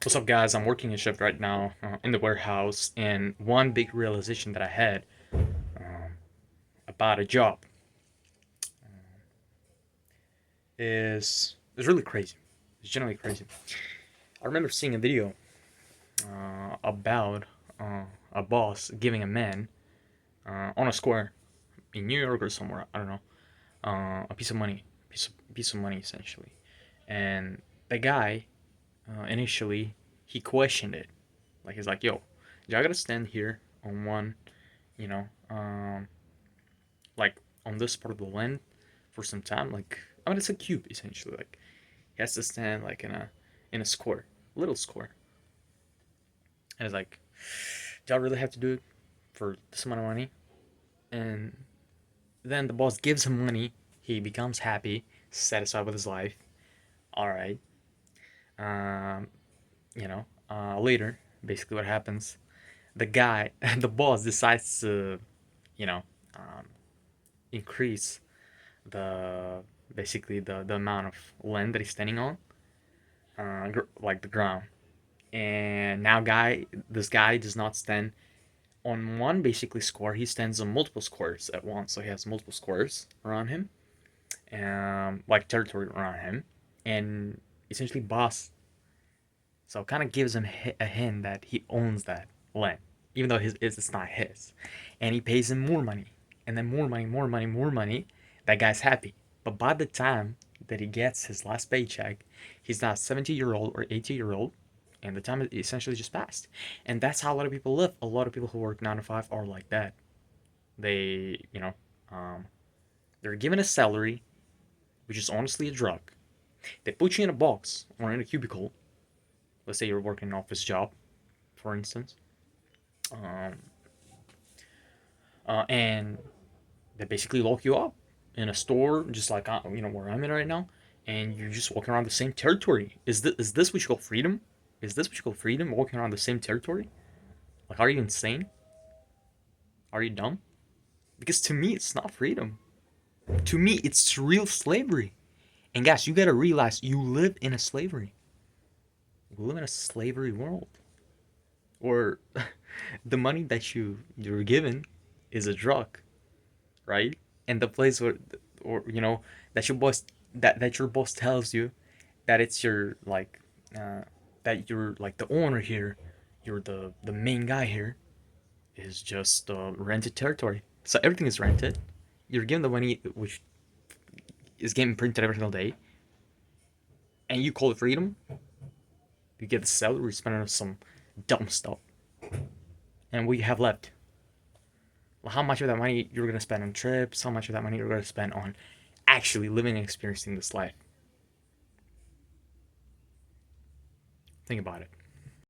What's up, guys? I'm working a shift right now in the warehouse, and one big realization that I had um, about a job is really crazy. It's generally crazy. I remember seeing a video about a boss giving a man on a square in New York or somewhere, I don't know, a piece of money, piece of money essentially, and the guy initially he questioned it, like he's like, "Yo, y'all gotta stand here on one, you know, like on this part of the land for some time. Like, I mean, it's a cube essentially. Like, he has to stand like in a square, little square, and it's like, do y'all really have to do it for this amount of money?" And then the boss gives him money. He becomes happy, satisfied with his life. All right. Um, later, basically, what happens? The guy, the boss, decides to, you know, um, increase the basically the amount of land that he's standing on, like the ground. And now, this guy does not stand on one basically square. He stands on multiple squares at once. So he has multiple squares around him, like territory around him, and essentially boss. So kind of gives him a hint that he owns that land, even though it's not his, and he pays him more money, and then more money, more money, more money. That guy's happy, but by the time that he gets his last paycheck, he's now 70-year-old or 80-year-old, and the time essentially just passed. And that's how a lot of people live. A lot of people who work 9 to 5 are like that. They, um, they're given a salary, which is honestly a drug. They put you in a box or in a cubicle. Let's say you're working an office job, for instance, um, and they basically lock you up in a store, just like where I'm in right now, and you're just walking around the same territory. Is this what you call freedom? Is this what you call freedom? Walking around the same territory? Like, are you insane? Are you dumb? Because to me, it's not freedom. To me, it's real slavery. And guys, you gotta realize you live in a slavery. We live in a slavery world, or the money that you're given is a drug, right? And the place where, or that your boss that your boss tells you that it's your like, that you're like the owner here, you're the main guy here, is just rented territory. So everything is rented. You're given the money, which is getting printed every single day, and you call it freedom. You get the salary, spend on some dumb stuff, and what you have left, how much of that money you're gonna spend on trips, how much of that money you're gonna spend on actually living and experiencing this life. Think about it.